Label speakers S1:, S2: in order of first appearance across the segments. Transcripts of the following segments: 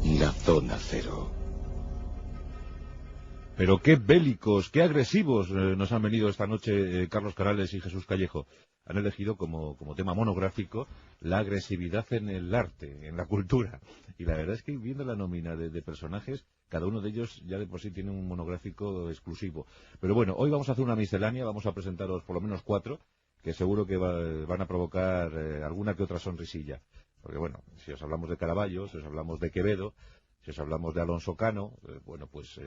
S1: La Zona Cero.
S2: Pero qué bélicos, qué agresivos nos han venido esta noche Carlos Corrales y Jesús Callejo. Han elegido como tema monográfico la agresividad en el arte, en la cultura. Y la verdad es que viendo la nómina de personajes, cada uno de ellos ya de por sí tiene un monográfico exclusivo. Pero bueno, hoy vamos a hacer una miscelánea, vamos a presentaros por lo menos 4, que seguro que van a provocar alguna que otra sonrisilla. Porque bueno, si os hablamos de Caravaggio, si os hablamos de Quevedo, si os hablamos de Alonso Cano, bueno, pues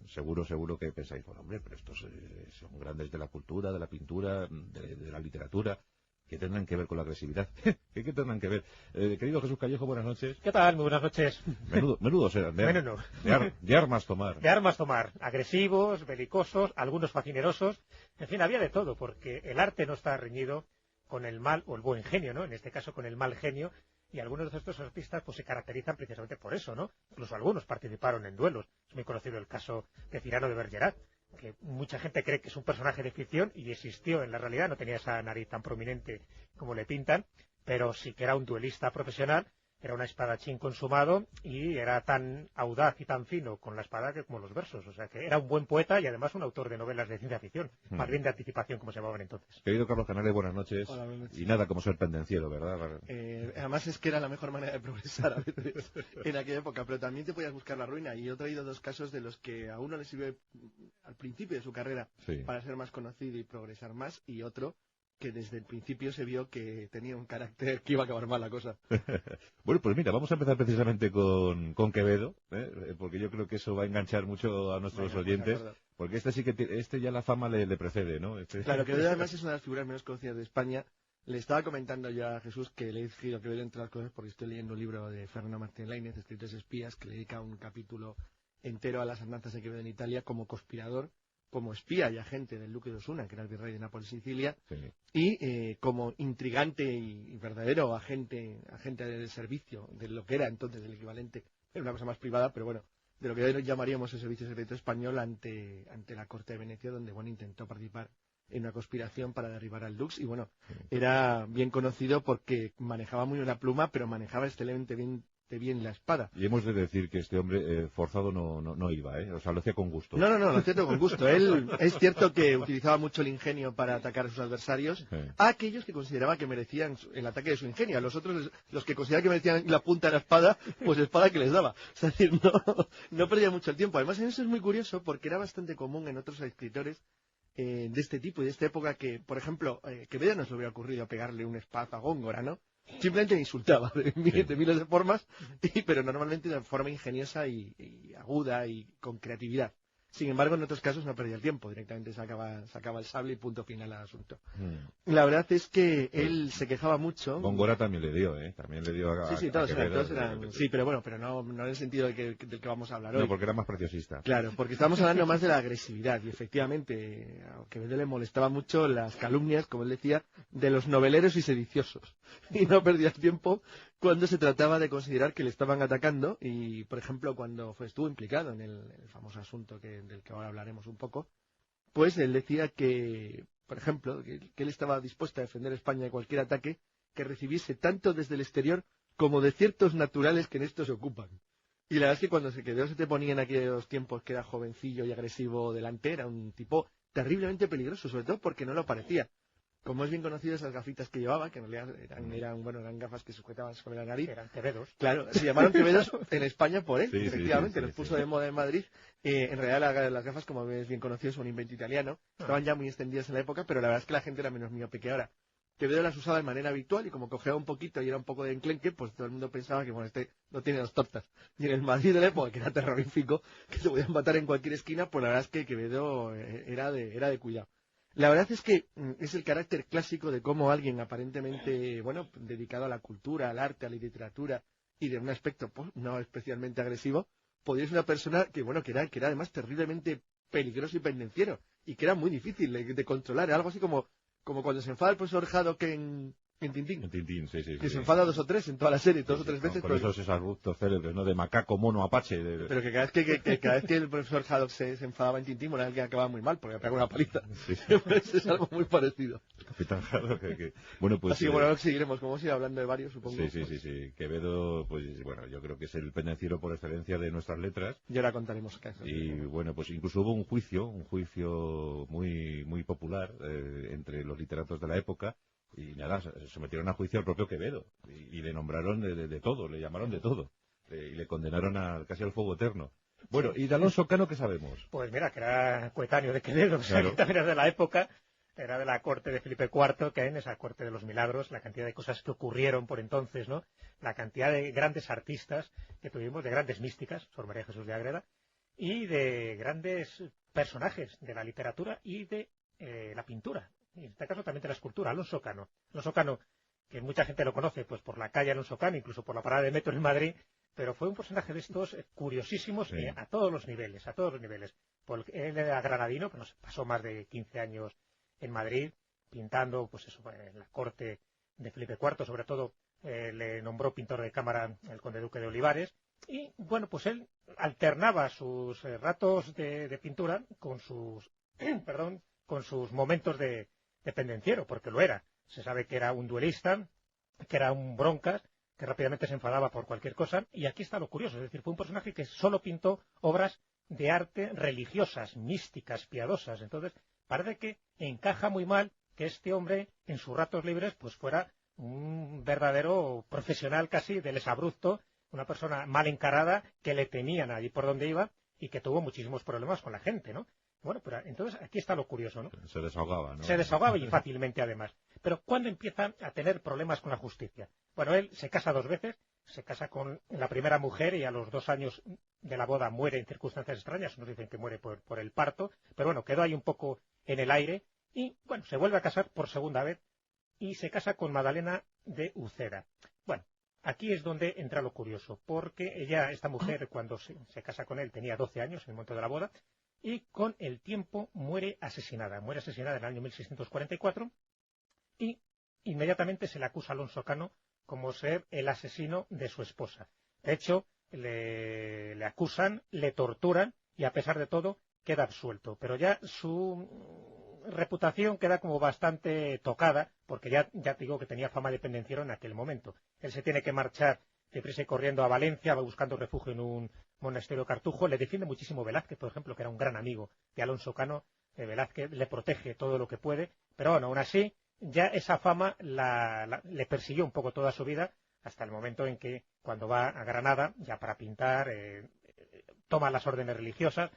S2: seguro que pensáis, bueno, hombre, pero estos son grandes de la cultura, de la pintura, de la literatura. ¿Qué tendrán que ver con la agresividad? ¿Qué tendrán que ver? Querido Jesús Callejo, buenas noches.
S3: ¿Qué tal? Muy buenas noches.
S2: Menudos eran, de armas tomar.
S3: De armas tomar. Agresivos, belicosos, algunos facinerosos. En fin, había de todo, porque el arte no está reñido con el mal o el buen genio, ¿no? En este caso con el mal genio. Y algunos de estos artistas pues se caracterizan precisamente por eso, ¿no? Incluso algunos participaron en duelos. Es muy conocido el caso de Cyrano de Bergerac, que mucha gente cree que es un personaje de ficción y existió en la realidad, no tenía esa nariz tan prominente como le pintan, pero sí que era un duelista profesional, era un espadachín consumado y era tan audaz y tan fino con la espada que como los versos, o sea que era un buen poeta y además un autor de novelas de ciencia ficción, más bien de anticipación como se llamaban entonces.
S2: Querido Carlos Canales, buenas noches.
S4: Hola, buenas noches.
S2: Y nada como ser pendenciero, ¿verdad?
S4: Además es que era la mejor manera de progresar a veces en aquella época, pero también te podías buscar la ruina, y yo he traído 2 casos de los que a uno le sirve al principio de su carrera para ser más conocido y progresar más, y otro que desde el principio se vio que tenía un carácter que iba a acabar mal la cosa.
S2: Bueno, pues mira, vamos a empezar precisamente con Quevedo, porque yo creo que eso va a enganchar mucho a nuestros oyentes, porque este sí que ya la fama le precede, ¿no?
S4: Claro, Quevedo además es una de las figuras menos conocidas de España. Le estaba comentando yo a Jesús que le he elegido Quevedo entre las cosas porque estoy leyendo un libro de Fernando Martín Lainez, Escritores Espías, que le dedica un capítulo entero a las andanzas de Quevedo en Italia como conspirador, como espía y agente del duque de Osuna, que era el virrey de Nápoles y Sicilia, y como intrigante y verdadero agente de servicio de lo que era entonces el equivalente, era una cosa más privada, pero bueno, de lo que hoy llamaríamos el servicio secreto español ante la corte de Venecia, donde bueno intentó participar en una conspiración para derribar al Dux, y bueno, era bien conocido porque manejaba muy bien la pluma, pero manejaba excelentemente bien la espada.
S2: Y hemos de decir que este hombre forzado no iba, o sea, lo hacía con gusto.
S4: No, lo hacía con gusto. Él es cierto que utilizaba mucho el ingenio para atacar a sus adversarios, a aquellos que consideraba que merecían el ataque de su ingenio, a los otros, los que consideraban que merecían la punta de la espada, pues espada que les daba. Es decir, no perdía mucho el tiempo. Además, en eso es muy curioso porque era bastante común en otros escritores de este tipo y de esta época que, por ejemplo, Quevedo no se le hubiera ocurrido pegarle un espadazo a Góngora, ¿no? Simplemente insultaba de miles de formas, pero normalmente de forma ingeniosa y aguda y con creatividad. Sin embargo, en otros casos no perdía el tiempo, directamente sacaba el sable y punto final al asunto. La verdad es que él se quejaba mucho.
S2: Góngora también le dio, También le dio a
S4: Sí, todos eran. Sí, pero bueno, pero no en el sentido del que vamos a hablar hoy.
S2: No, porque era más preciosista.
S4: Claro, porque estamos hablando más de la agresividad, y efectivamente, a Quevedo le molestaba mucho las calumnias, como él decía, de los noveleros y sediciosos. Y no perdía tiempo cuando se trataba de considerar que le estaban atacando, y por ejemplo cuando estuvo implicado en el famoso asunto del que ahora hablaremos un poco, pues él decía que, por ejemplo, que él estaba dispuesto a defender a España de cualquier ataque que recibiese tanto desde el exterior como de ciertos naturales que en esto se ocupan. Y la verdad es que cuando se te ponía en aquellos tiempos que era jovencillo y agresivo delante, era un tipo terriblemente peligroso, sobre todo porque no lo parecía. Como es bien conocido, esas gafitas que llevaba, que en realidad eran gafas que sujetaban sobre la nariz.
S3: Eran Quevedos.
S4: Claro, se llamaron Quevedos en España por él,
S2: sí,
S4: efectivamente, los puso de moda en Madrid. En realidad las gafas, como es bien conocido, son un invento italiano. Estaban ya muy extendidas en la época, pero la verdad es que la gente era menos miope que ahora. Quevedo las usaba de manera habitual y como cojeaba un poquito y era un poco de enclenque, pues todo el mundo pensaba que, bueno, este no tiene 2 tortas. Y en el Madrid de la época, que era terrorífico, que se podían matar en cualquier esquina, pues la verdad es que Quevedo era de cuidado. La verdad es que es el carácter clásico de cómo alguien aparentemente, bueno, dedicado a la cultura, al arte, a la literatura y de un aspecto pues, no especialmente agresivo, podía ser una persona que, bueno, que era además terriblemente peligroso y pendenciero y que era muy difícil de controlar. Era algo así como cuando se enfada el profesor Haddock en Tintín.
S2: En Tintín, sí.
S4: Que se enfada 2 o 3 en toda la serie, 2 o 3 veces.
S2: Con esos abruptos célebres, ¿no? De macaco, mono, apache.
S4: Pero que cada vez que el profesor Haddock se enfadaba en Tintín, bueno, alguien acababa muy mal, porque le pegaba una paliza.
S2: Sí.
S4: Pues es algo muy parecido.
S2: Capitán Haddock, bueno, pues...
S4: Así que bueno, seguiremos, como sigue hablando de varios, supongo.
S2: Sí. Quevedo, pues bueno, yo creo porque es el pendenciero por excelencia de nuestras letras.
S4: Y ahora contaremos casos.
S2: Y bueno, pues incluso hubo un juicio muy muy popular entre los literatos de la época, y nada, se sometieron a juicio al propio Quevedo, y le nombraron de todo, le llamaron de todo, y le condenaron casi al fuego eterno. Bueno, ¿y de Alonso Cano qué sabemos?
S3: Pues mira, que era coetáneo de Quevedo, o sea,
S2: Claro.
S3: que también era de la época, era de la corte de Felipe IV, que en esa corte de los milagros, la cantidad de cosas que ocurrieron por entonces, ¿no? La cantidad de grandes artistas que tuvimos, de grandes místicas, Sor María Jesús de Ágreda, y de grandes personajes de la literatura y de la pintura, y en este caso también de la escultura. Alonso Cano. Alonso Cano, que mucha gente lo conoce pues por la calle Alonso Cano, incluso por la parada de metro en Madrid, pero fue un personaje de estos curiosísimos,
S2: Sí.
S3: a todos los niveles, a todos los niveles. Él era granadino, pero pasó más de 15 años en Madrid, pintando, pues eso, en la corte de Felipe IV, sobre todo le nombró pintor de cámara el conde duque de Olivares, y bueno, pues él alternaba sus ratos de pintura con sus, perdón, con sus momentos de pendenciero, porque lo era. Se sabe que era un duelista, que era un broncas, que rápidamente se enfadaba por cualquier cosa, y aquí está lo curioso, es decir, fue un personaje que solo pintó obras de arte religiosas, místicas, piadosas. Entonces, parece que encaja muy mal que este hombre, en sus ratos libres, pues fuera un verdadero profesional casi del exabrupto, una persona mal encarada, que le temían allí por donde iba, y que tuvo muchísimos problemas con la gente, ¿no? Bueno, pero entonces aquí está lo curioso, ¿no?
S2: Se desahogaba, ¿no?
S3: Se desahogaba y fácilmente, además. Pero ¿cuándo empieza a tener problemas con la justicia? Bueno, él se casa 2 veces, se casa con la primera mujer y a los 2 años de la boda muere en circunstancias extrañas, nos dicen que muere por el parto, pero bueno, quedó ahí un poco en el aire y, bueno, se vuelve a casar por segunda vez y se casa con Madalena de Uceda. Bueno, aquí es donde entra lo curioso, porque esta mujer, cuando se casa con él, tenía 12 años en el momento de la boda, y con el tiempo muere asesinada en el año 1644, y inmediatamente se le acusa a Alonso Cano como ser el asesino de su esposa. De hecho, le acusan, le torturan y a pesar de todo queda absuelto. Pero ya su reputación queda como bastante tocada porque ya te digo que tenía fama de pendenciero en aquel momento. Él se tiene que marchar deprisa y corriendo a Valencia, va buscando refugio en un monasterio cartujo. Le defiende muchísimo Velázquez, por ejemplo, que era un gran amigo de Alonso Cano. Velázquez le protege todo lo que puede, pero bueno, aún así ya esa fama le persiguió un poco toda su vida, hasta el momento en que cuando va a Granada, ya para pintar, toma las órdenes religiosas,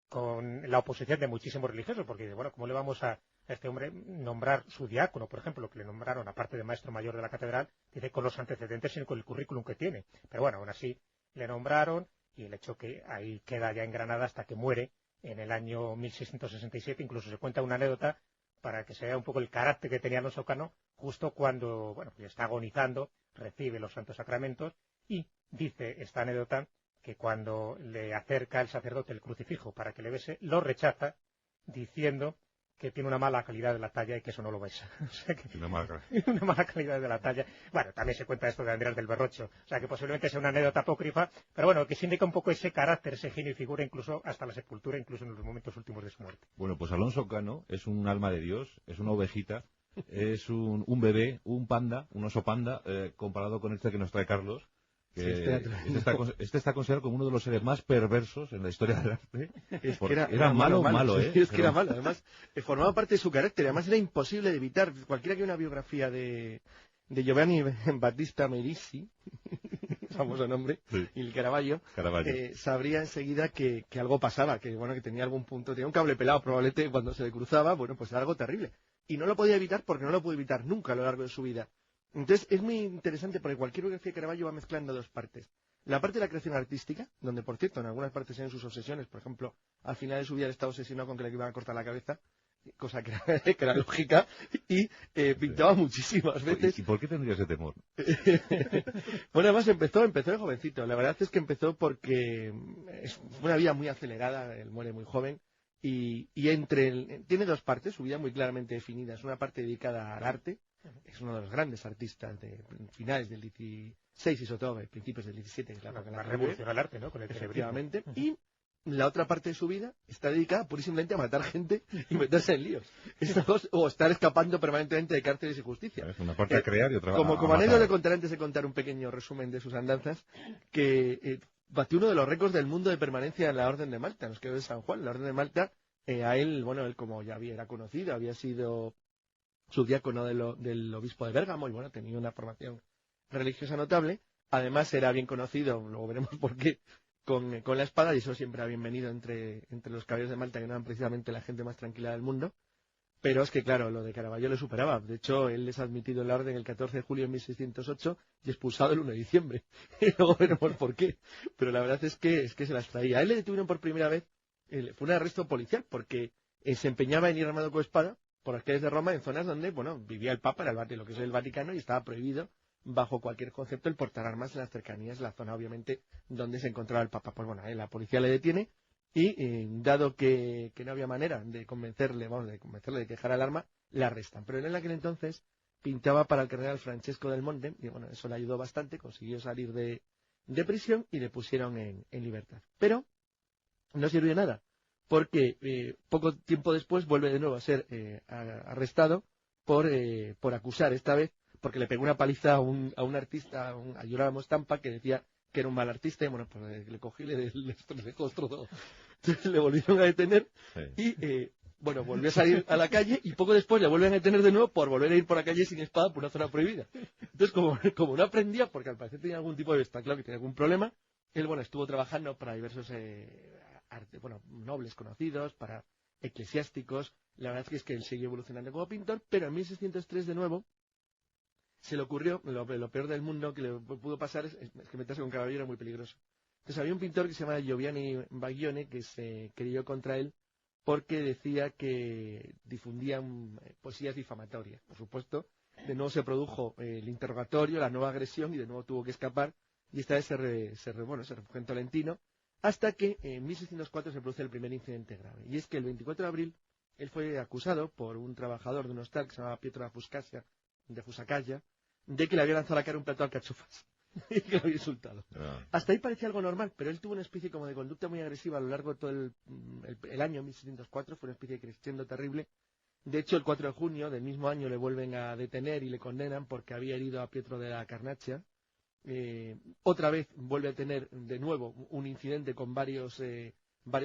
S3: con la oposición de muchísimos religiosos, porque bueno, ¿cómo le vamos a este hombre nombrar su diácono, por ejemplo, que le nombraron, aparte de maestro mayor de la catedral, dice con los antecedentes y con el currículum que tiene? Pero bueno, aún así le nombraron, y el hecho que ahí queda ya en Granada hasta que muere en el año 1667, incluso se cuenta una anécdota para que se vea un poco el carácter que tenía Alonso Cano, justo cuando, bueno, pues está agonizando, recibe los santos sacramentos, y dice esta anécdota que cuando le acerca el sacerdote el crucifijo para que le bese, lo rechaza, diciendo que tiene una mala calidad de la talla y que eso no lo besa. O sea que,
S2: Una marca.
S3: una mala calidad de la talla. Bueno, también se cuenta esto de Andrés del Berrocho, o sea que posiblemente sea una anécdota apócrifa, pero bueno, que se indica un poco ese carácter, ese genio y figura incluso hasta la sepultura, incluso en los momentos últimos de su muerte.
S2: Bueno, pues Alonso Cano es un alma de Dios, es una ovejita, es un bebé, un panda, un oso panda, comparado con este que nos trae Carlos. Que este está considerado como uno de los seres más perversos en la historia del arte.
S4: Es que
S2: era malo, ¿eh?
S4: Es que era malo, además, formaba parte de su carácter, además era imposible de evitar. Cualquiera que una biografía de Giovanni Battista Merisi, famoso nombre,
S2: Sí.
S4: y el Caravaggio,
S2: Caravaggio.
S4: sabría enseguida que algo pasaba, que bueno, que tenía algún punto, tenía un cable pelado probablemente cuando se le cruzaba, bueno, pues era algo terrible. Y no lo podía evitar porque no lo pudo evitar nunca a lo largo de su vida. Entonces es muy interesante porque cualquier biografía de Caravaggio va mezclando 2 partes. La parte de la creación artística, donde por cierto en algunas partes eran sus obsesiones, por ejemplo, al final de su vida él estaba obsesionado con que le iban a cortar la cabeza, cosa que era lógica, y pintaba muchísimas veces.
S2: ¿Y por qué tendría ese temor?
S4: Bueno, además empezó de jovencito. La verdad es que empezó porque fue una vida muy acelerada, él muere muy joven, y tiene 2 partes, su vida muy claramente definida. Es una parte dedicada al arte, es uno de los grandes artistas de finales del 16 y sobre todo de principios del 17, que es la época en la que
S3: revolucionó el arte, ¿no? Con el
S4: efectivamente,
S3: cerebrismo.
S4: la otra parte de su vida está dedicada pura y simplemente a matar gente y meterse en líos. O estar escapando permanentemente de cárceles y justicia.
S2: Es una parte a crear y otra
S4: Como
S2: a
S4: anécdota
S2: matar.
S4: de contar antes de contar un pequeño resumen de sus andanzas, que batió uno de los récords del mundo de permanencia en la Orden de Malta, en los que de San Juan. La Orden de Malta, a él, bueno, él como ya era conocido, había sido subdiácono del obispo de Bérgamo y bueno, tenía una formación religiosa notable. Además era bien conocido, luego veremos por qué, con la espada, y eso siempre ha bienvenido entre los caballeros de Malta, que no eran precisamente la gente más tranquila del mundo. Pero es que, claro, lo de Caravaggio le superaba. De hecho, él les ha admitido en la orden el 14 de julio de 1608 y expulsado el 1 de diciembre. Y luego veremos por qué. Pero la verdad es que se las traía. A él le detuvieron por primera vez, fue un arresto policial, porque se empeñaba en ir armado con espada por las calles de Roma, en zonas donde, bueno, vivía el Papa, era lo que es el Vaticano, y estaba prohibido, bajo cualquier concepto, el portar armas en las cercanías, la zona, obviamente, donde se encontraba el Papa. Pues bueno, la policía le detiene. Y dado que no había manera de convencerle de que dejara el arma, la arrestan. Pero él en aquel entonces pintaba para el cardenal Francesco del Monte, y bueno, eso le ayudó bastante, consiguió salir de prisión y le pusieron en libertad. Pero no sirvió de nada, porque poco tiempo después vuelve de nuevo a ser arrestado por acusar, esta vez porque le pegó una paliza a un artista, a Girolamo Stampa, que decía que era un mal artista, y bueno, pues le cogí y le destrozó. Entonces le volvieron a detener y, bueno, volvió a salir a la calle y poco después le vuelven a detener de nuevo por volver a ir por la calle sin espada por una zona prohibida. Entonces, como no aprendía, porque al parecer tenía algún tipo de, está claro que tenía algún problema, él, bueno, estuvo trabajando para diversos nobles conocidos, para eclesiásticos. La verdad es que él siguió evolucionando como pintor, pero en 1603 de nuevo se le ocurrió, lo peor del mundo que le pudo pasar es que meterse con Caravaggio era muy peligroso. Entonces había un pintor que se llama Giovanni Baglione que se creyó contra él porque decía que difundían poesías difamatorias. Por supuesto, de nuevo se produjo el interrogatorio, la nueva agresión, y de nuevo tuvo que escapar, y esta vez se refugió en Tolentino, hasta que en 1604 se produce el primer incidente grave. Y es que el 24 de abril él fue acusado por un trabajador de un hostal que se llamaba Pietro de Fusacalla, de que le había lanzado a la cara un plato de alcachofas y que lo había insultado. Hasta ahí parecía algo normal, pero él tuvo una especie como de conducta muy agresiva a lo largo de todo el año 1604, fue una especie de crescendo terrible. De hecho, el 4 de junio del mismo año le vuelven a detener y le condenan porque había herido a Pietro de la Carnaccia. Otra vez vuelve a tener de nuevo un incidente con varios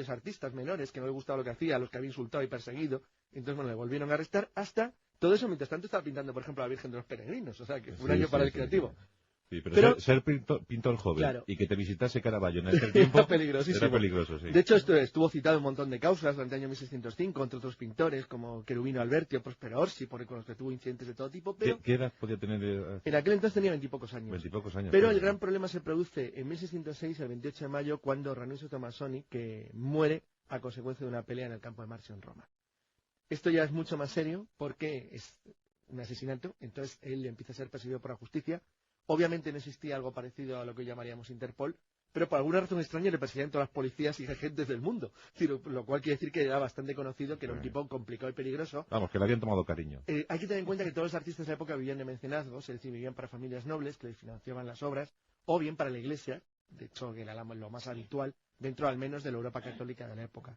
S4: artistas menores que no le gustaba lo que hacía, a los que había insultado y perseguido. Entonces, bueno, le volvieron a arrestar hasta... Todo eso, mientras tanto, estaba pintando, por ejemplo, a la Virgen de los Peregrinos. O sea, que fue un año para el creativo.
S2: Sí, pero ser pintor joven, claro, y que te visitase Caravaggio en aquel tiempo era peligroso, sí.
S4: De hecho, esto estuvo citado en un montón de causas durante el año 1605, entre otros pintores como Cherubino Alberti o Prospero Orsi, con los que tuvo incidentes de todo tipo. Pero
S2: ¿Qué edad podía tener?
S4: En aquel entonces tenía 20 y pocos años.
S2: 20 y pocos años.
S4: Pero el gran problema se produce en 1606, el 28 de mayo, cuando Ranuccio Tommasoni, que muere a consecuencia de una pelea en el campo de Marzio en Roma. Esto ya es mucho más serio porque es un asesinato, entonces él empieza a ser perseguido por la justicia. Obviamente no existía algo parecido a lo que llamaríamos Interpol, pero por alguna razón extraña le perseguían todas las policías y agentes del mundo. Lo cual quiere decir que era bastante conocido, que era un tipo complicado y peligroso.
S2: Vamos, que le habían tomado cariño.
S4: Hay que tener en cuenta que todos los artistas de la época vivían de mecenazgos, es decir, vivían para familias nobles que les financiaban las obras, o bien para la iglesia, de hecho que era lo más habitual, dentro al menos de la Europa católica de la época.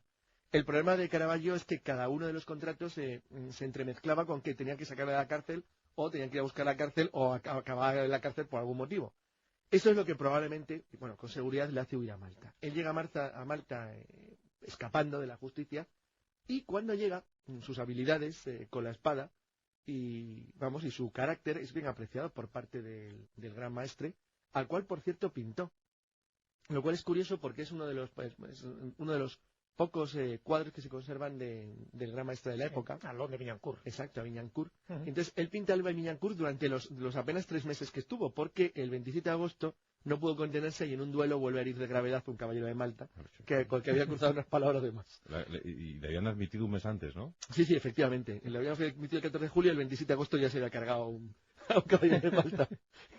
S4: El problema de Caravaggio es que cada uno de los contratos se entremezclaba con que tenían que sacarle de la cárcel, o tenían que ir a buscar la cárcel, o acabar en la cárcel por algún motivo. Eso es lo que probablemente, bueno, con seguridad le hace huir a Malta. Él llega a Malta escapando de la justicia, y cuando llega, sus habilidades con la espada y su carácter es bien apreciado por parte del gran maestre, al cual, por cierto, pintó. Lo cual es curioso porque es uno de los pocos cuadros que se conservan del gran maestre de la época.
S3: Alón de Viñancourt.
S4: Exacto, a Viñancourt. Entonces, él pinta al Viñancourt durante los apenas 3 meses que estuvo, porque el 27 de agosto no pudo contenerse y en un duelo vuelve a herir de gravedad a un caballero de Malta, con el que había cruzado unas palabras de más.
S2: Y le habían admitido un mes antes, ¿no?
S4: Sí, efectivamente. Le habían admitido el 14 de julio, el 27 de agosto ya se había cargado a un caballero de Malta.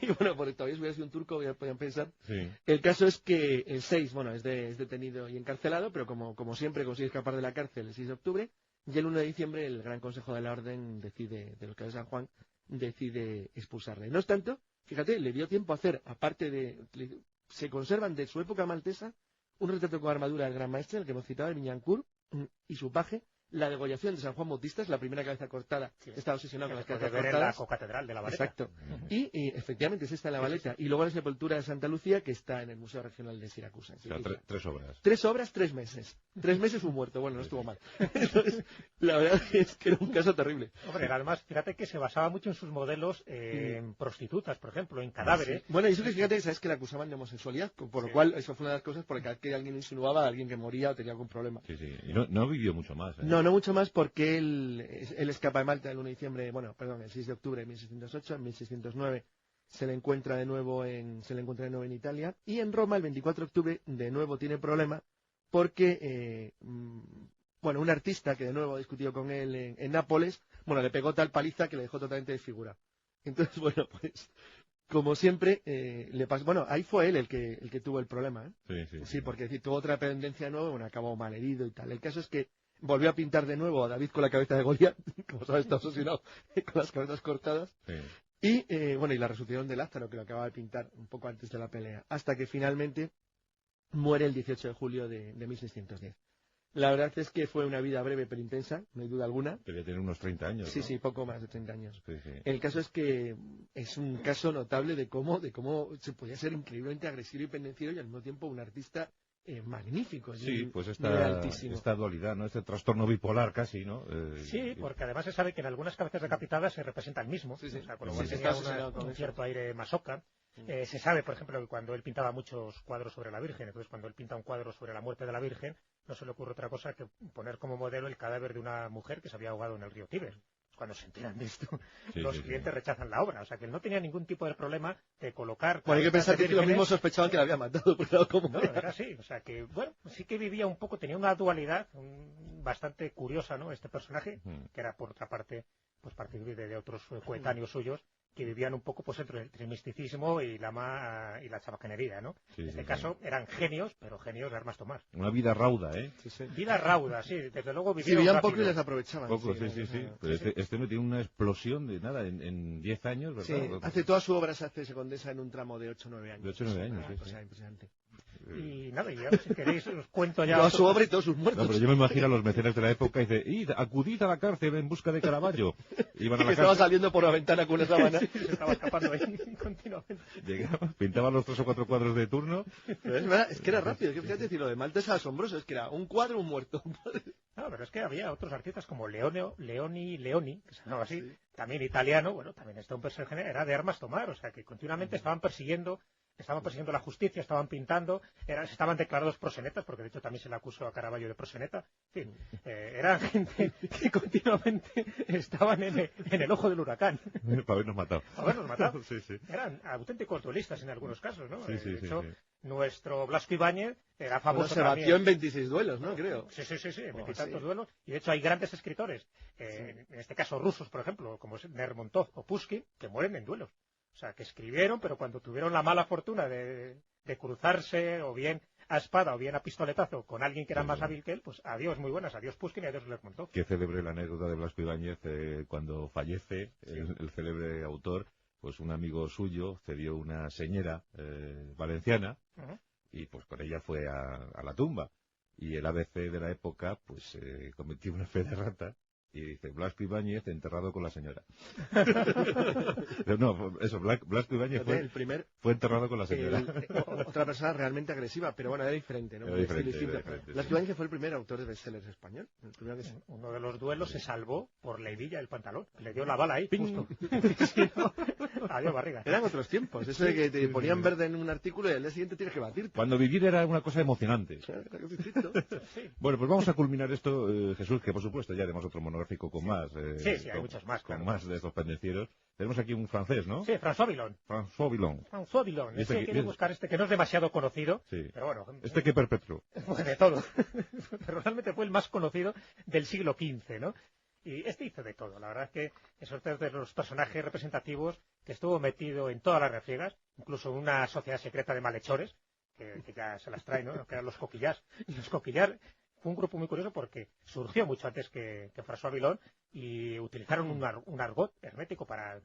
S4: Y bueno, porque todavía si hubiera sido un turco, ya podían pensar. Sí. El caso es que el 6, es detenido y encarcelado, pero como siempre consigue escapar de la cárcel el 6 de octubre, y el 1 de diciembre el Gran Consejo de la Orden de los Caballeros de San Juan, decide expulsarle. No obstante, fíjate, le dio tiempo a hacer, se conservan de su época maltesa un retrato con armadura del gran maestre, el que hemos citado, de Miñancur, y su paje, la degollación de San Juan Bautista, es la primera cabeza cortada, estaba obsesionado con las cabezas
S3: ver
S4: cortadas.
S3: en la cocatedral de la Valeta.
S4: Exacto. Y efectivamente es esta en la Valeta. Y luego la sepultura de Santa Lucía, que está en el Museo Regional de Siracusa.
S2: O sea, 3 obras.
S4: 3 obras, 3 meses. 3 meses un muerto. Bueno, no estuvo mal. Entonces, la verdad es que era un caso terrible.
S3: Hombre, además, fíjate que se basaba mucho en sus modelos en prostitutas, por ejemplo, en cadáveres.
S4: Sí. Bueno, y eso que fíjate, sabes que le acusaban de homosexualidad, por lo cual eso fue una de las cosas por las que alguien insinuaba a alguien que moría o tenía algún problema.
S2: Sí, sí. Y no vivió mucho más.
S4: No mucho más, porque él escapa de Malta el 1 de diciembre, el 6 de octubre de 1608, en 1609 se le encuentra de nuevo en Italia, y en Roma el 24 de octubre de nuevo tiene problema porque un artista que de nuevo ha discutido con él en Nápoles, le pegó tal paliza que le dejó totalmente desfigurado. Entonces, pues como siempre, le pasó. Bueno, ahí fue él el que tuvo el problema, ¿eh? Sí, porque tuvo otra dependencia de nuevo, acabó mal herido y tal. El caso es que volvió a pintar de nuevo a David con la cabeza de Goliat, como sabes, está obsesionado con las cabezas cortadas. Sí. Y la resucitación de Lázaro, que lo acababa de pintar un poco antes de la pelea, hasta que finalmente muere el 18 de julio de 1610. La verdad es que fue una vida breve pero intensa, no hay duda alguna.
S2: Debía tener unos 30 años.
S4: Sí,
S2: ¿no?
S4: sí, poco más de 30 años.
S2: Sí.
S4: El caso es que es un caso notable de cómo se podía ser increíblemente agresivo y pendenciero y al mismo tiempo un artista magnífico.
S2: Sí, pues esta dualidad, ¿no? Este trastorno bipolar casi, ¿no?
S3: Sí, porque además se sabe que en algunas cabezas decapitadas se representa el mismo. Sí. O sea, con lo cual tenía un cierto aire masoca. Se sabe, por ejemplo, que cuando él pintaba muchos cuadros sobre la Virgen, entonces cuando él pinta un cuadro sobre la muerte de la Virgen, no se le ocurre otra cosa que poner como modelo el cadáver de una mujer que se había ahogado en el río Tíber. Cuando se enteran de esto, los clientes rechazan la obra. O sea, que él no tenía ningún tipo de problema de colocar...
S4: Bueno, hay que pensar que los mismos sospechaban que la había matado.
S3: No, era así. O sea, que, sí que vivía un poco, tenía una dualidad bastante curiosa, ¿no? Este personaje, que era, por otra parte, pues partir de otros coetáneos suyos, que vivían un poco pues entre el misticismo y la chabacanería, ¿no? En este caso eran genios, pero genios de armas tomar.
S2: Una vida rauda, ¿eh?
S3: Vida rauda, sí, desde luego
S4: vivían poco y les aprovechaban.
S2: Poco, sí. Pero este no tiene una explosión de nada en 10 años, ¿verdad?
S4: Sí, toda su obra se condensa en un tramo de 8 o 9 años.
S2: De 8 o 9 años,
S4: sí. Impresionante.
S3: Y nada, ya si queréis os cuento ya...
S4: Toda su obra y todos sus muertos.
S2: No, pero yo me imagino a los mecenas de la época y dice, acudid a la cárcel en busca de Caravaggio. Iban a la
S4: estaba saliendo por la ventana con una sábana.
S3: Se estaba escapando ahí continuamente.
S2: Llegaba, pintaba los 3 o 4 cuadros de turno.
S4: Pero es verdad, es que era rápido. Fíjate, lo de Malta es asombroso. Es que era un cuadro, un muerto.
S3: No, pero es que había otros artistas como Leoni, que se llamaba así, también italiano, también un personaje, era de armas tomar, o sea, que continuamente estaban persiguiendo la justicia, estaban pintando, estaban declarados prosenetas, porque de hecho también se le acusó a Caravaggio de proseneta. En fin, eran gente que continuamente estaban en el ojo del huracán.
S2: Para habernos matado.
S3: Sí. Eran auténticos duelistas en algunos casos, ¿no?
S2: Sí,
S3: de hecho, nuestro Blasco Ibáñez era famoso
S4: se batió en 26 duelos, ¿no? Creo.
S3: Sí, en 20 y tantos duelos. Y de hecho hay grandes escritores, en este caso rusos, por ejemplo, como es Lermontov o Pushkin, que mueren en duelos. O sea, que escribieron, pero cuando tuvieron la mala fortuna de cruzarse, o bien a espada, o bien a pistoletazo, con alguien que era más hábil que él, pues adiós, muy buenas, adiós Pushkin y adiós Lermontov.
S2: Qué célebre la anécdota de Blasco Ibáñez cuando fallece, el célebre autor, pues un amigo suyo cedió una señora valenciana, y pues con ella fue a la tumba. Y el ABC de la época, pues cometió una fe de rata. Y dice, Blasco Ibáñez enterrado con la señora. No, eso, Blasco Ibáñez fue enterrado con la señora.
S4: Otra persona realmente agresiva, pero era diferente, ¿no?
S2: Era diferente,
S4: Blasco Ibáñez fue el primer autor de bestsellers español.
S3: Uno de los duelos se salvó por la hebilla del pantalón. Le dio la bala ahí, justo. Adiós, barriga.
S4: Eran otros tiempos. Eso de que te ponían verde en un artículo y al día siguiente tienes que batirte.
S2: Cuando vivir era una cosa emocionante. Bueno, pues vamos a culminar esto, Jesús, que por supuesto ya haremos otro monográfico con más.
S3: Hay muchos más,
S2: con más de estos pendencieros. Tenemos aquí un francés, ¿no?
S3: Sí, François Villon. François Villon. Quiero buscar que no es demasiado conocido, pero bueno.
S2: Que perpetró.
S3: De todo. Pero realmente fue el más conocido del siglo XV, ¿no? Y hizo de todo. La verdad es que es otro de los personajes representativos que estuvo metido en todas las refriegas, incluso en una sociedad secreta de malhechores, que ya se las trae, ¿no? Que eran los coquillars. Y los coquillars fue un grupo muy curioso porque surgió mucho antes que François Villon y utilizaron un argot hermético para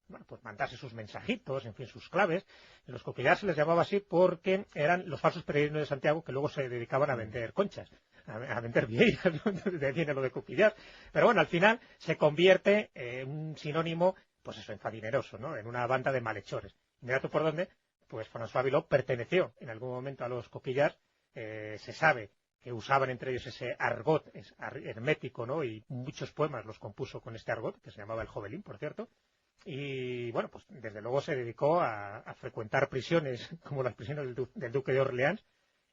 S3: bueno, pues mandarse sus mensajitos, en fin, sus claves. En los coquillar se les llamaba así porque eran los falsos peregrinos de Santiago que luego se dedicaban a vender conchas, a vender vieiras, de ahí viene lo de coquillar. Pero bueno, al final se convierte en un sinónimo, pues eso, enfadineroso, ¿no? En una banda de malhechores. Mira tú por dónde, pues François Villon perteneció en algún momento a los coquillar. Se sabe que usaban entre ellos ese argot hermético, ¿no? Y muchos poemas los compuso con este argot, que se llamaba el Jovelín, por cierto. Y bueno, pues desde luego se dedicó a frecuentar prisiones como las prisiones del Duque de Orleans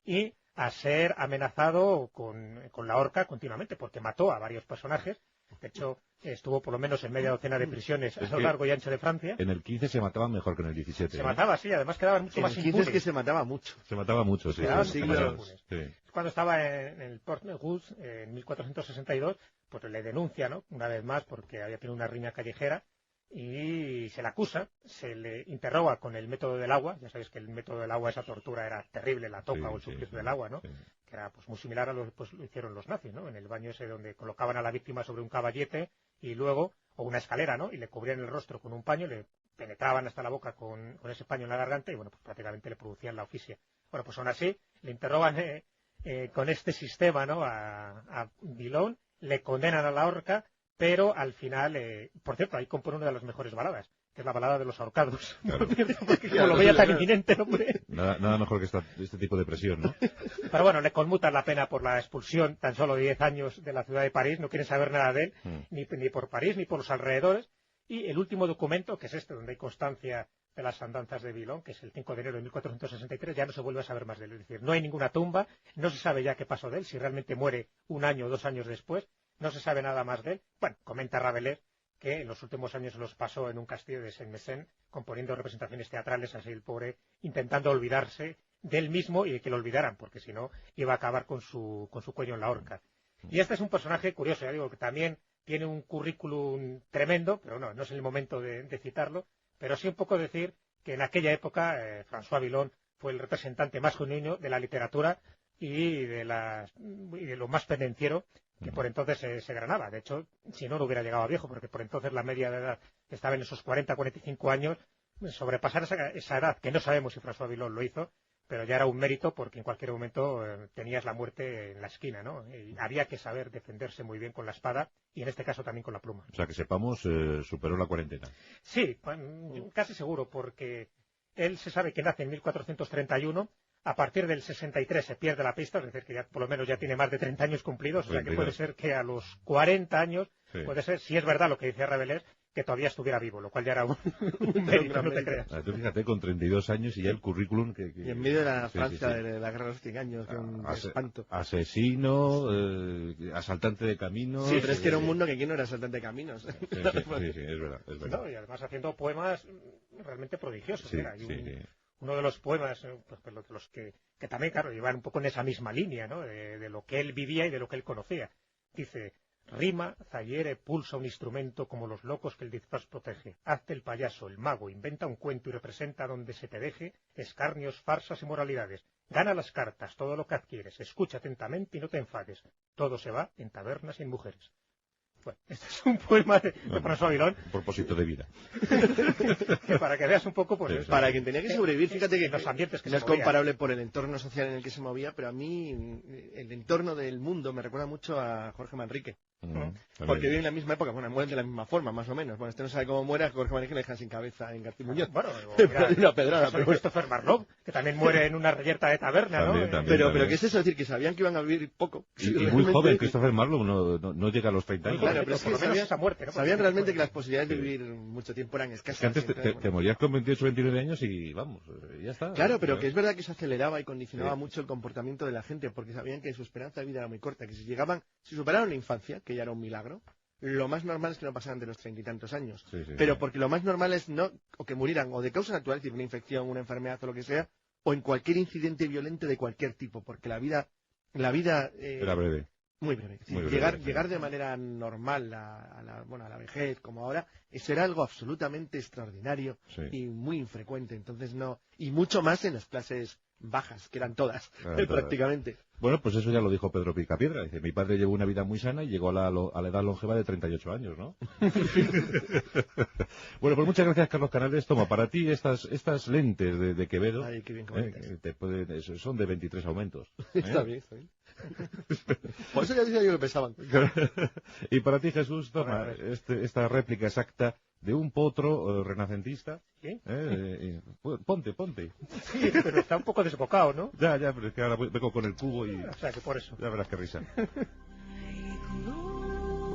S3: y a ser amenazado con la horca continuamente, porque mató a varios personajes. De hecho, estuvo por lo menos en media docena de prisiones a lo largo y ancho de Francia.
S2: En el 15 se mataban mejor que en el 17.
S3: Se mataba, sí, además quedaban mucho más impunes.
S4: En el 15 es que se mataba mucho.
S2: Se mataba mucho, sí.
S3: Quedaban
S2: Sí,
S3: mucho más
S2: sí.
S3: impunes.
S2: Sí.
S3: Cuando estaba en el Port Negus, en 1462, pues le denuncia, ¿no? Una vez más, porque había tenido una riña callejera, y se le acusa, se le interroga con el método del agua. Ya sabéis que el método del agua, esa tortura era terrible, la toca o el suplicio del agua, ¿no?
S2: Sí.
S3: Que era pues muy similar a lo que pues, lo hicieron los nazis, ¿no? En el baño ese donde colocaban a la víctima sobre un caballete y luego, o una escalera, ¿no? Y le cubrían el rostro con un paño, le penetraban hasta la boca con ese paño en la garganta y bueno, pues prácticamente le producían la asfixia. Bueno, pues aún así, le interrogan con este sistema, ¿no? A Villon, le condenan a la horca, pero al final, por cierto, ahí compone una de las mejores baladas, que es la balada de los ahorcados.
S2: Claro.
S3: Porque como lo veía tan inminente el hombre.
S2: Nada mejor que este tipo de presión, ¿no?
S3: Pero bueno, le conmutan la pena por la expulsión tan solo de 10 años de la ciudad de París, no quieren saber nada de él, ni por París ni por los alrededores. Y el último documento, que es este, donde hay constancia de las andanzas de Villon, que es el 5 de enero de 1463, ya no se vuelve a saber más de él. Es decir, no hay ninguna tumba, no se sabe ya qué pasó de él, si realmente muere un año o 2 años después, no se sabe nada más de él. Bueno, comenta Rabelais que en los últimos años los pasó en un castillo de Saint-Mézin, componiendo representaciones teatrales, así el pobre, intentando olvidarse de él mismo y de que lo olvidaran, porque si no iba a acabar con su cuello en la horca. Y este es un personaje curioso, ya digo, que también tiene un currículum tremendo, pero no es el momento de citarlo, pero sí un poco decir que en aquella época François Villon fue el representante más genuino de la literatura y de lo más pendenciero que por entonces se granaba. De hecho, si no hubiera llegado a viejo, porque por entonces la media de edad estaba en esos 40, 45 años, sobrepasar esa edad, que no sabemos si François Villon lo hizo, pero ya era un mérito porque en cualquier momento tenías la muerte en la esquina, ¿no? Y había que saber defenderse muy bien con la espada y en este caso también con la pluma.
S2: O sea, que sepamos, superó la cuarentena.
S3: Sí, casi seguro, porque él se sabe que nace en 1431, a partir del 63 se pierde la pista, es decir, que ya por lo menos ya tiene más de 30 años cumplidos, o sea que puede ser que a los 40 años, sí, puede ser, si es verdad lo que dice Rabelais, que todavía estuviera vivo, lo cual ya era un mérito, no te creas.
S2: Tú fíjate, con 32 años y ya el currículum
S4: Y en medio de la Francia de la guerra de los 100 años, que un espanto.
S2: Asesino, asaltante de caminos...
S4: Sí, pero es que era un mundo que aquí no era asaltante de caminos.
S2: Sí, es verdad.
S3: No, y además haciendo poemas realmente prodigiosos. Sí, uno de los poemas, pues, los que también, claro, llevan un poco en esa misma línea, ¿no? De lo que él vivía y de lo que él conocía. Dice: rima, zahiere, pulsa un instrumento como los locos que el disfraz protege. Hazte el payaso, el mago, inventa un cuento y representa donde se te deje escarnios, farsas y moralidades. Gana las cartas, todo lo que adquieres, escucha atentamente y no te enfades. Todo se va en tabernas y en mujeres. Bueno, este es un poema de François Villon.
S2: Un propósito de vida.
S3: Que para que veas un poco, pues...
S4: Sí, para quien tenía que sobrevivir, fíjate que
S3: los ambientes que
S4: no es comparable por el entorno social en el que se movía, pero a mí el entorno del mundo me recuerda mucho a Jorge Manrique. Porque vive en la misma época, bueno, mueren de la misma forma, más o menos. Bueno, no sabe cómo muere, a Jorge Manrique le dejan sin cabeza en García Muñoz.
S3: Bueno, una pedrada. Pero Christopher Marlowe, que también muere en una reyerta de taberna,
S2: también,
S3: ¿no?
S2: Pero
S4: ¿qué es eso? Es decir, que sabían que iban a vivir poco.
S2: Y muy joven, Christopher Marlowe no llega a los 30 años.
S4: Claro, pero es que sabían
S3: esa muerte, ¿no?
S4: Sabían realmente que las posibilidades de vivir mucho tiempo eran escasas.
S2: Es que antes te morías con 28 o 29 años y vamos, ya está.
S4: Claro, pero que es verdad que eso aceleraba y condicionaba mucho el comportamiento de la gente, porque sabían que su esperanza de vida era muy corta, que si superaron la infancia, que ya era un milagro, lo más normal es que no pasaran de los 30 y tantos años. Pero porque lo más normal es o que murieran o de causa natural, es decir, una infección, una enfermedad o lo que sea, o en cualquier incidente violento de cualquier tipo, porque la vida
S2: era breve.
S4: Muy breve. Sí,
S2: Muy breve,
S4: llegar de manera normal a la vejez, como ahora, eso era algo absolutamente extraordinario
S2: Sí.
S4: y muy infrecuente. Entonces no, y mucho más en las clases bajas, que eran todas,
S2: Eran todas.
S4: prácticamente.
S2: Bueno, pues eso ya lo dijo Pedro Picapiedra. Dice, mi padre llevó una vida muy sana y llegó a la edad longeva de 38 años, ¿no? Bueno, pues muchas gracias, Carlos Canales. Toma, para ti estas lentes de Quevedo
S4: Ay, qué bien comentas.
S2: son de 23 aumentos.
S4: Está bien, está bien. Por eso ya decía yo que pesaban.
S2: Y para ti, Jesús, toma,
S3: A ver.
S2: esta réplica exacta de un potro renacentista.
S3: ¿Sí?
S2: Ponte.
S3: Sí, pero está un poco desbocado, ¿no?
S2: Ya, pero es que ahora vengo con el cubo y
S3: O sea, que por eso.
S2: ya verás qué risa.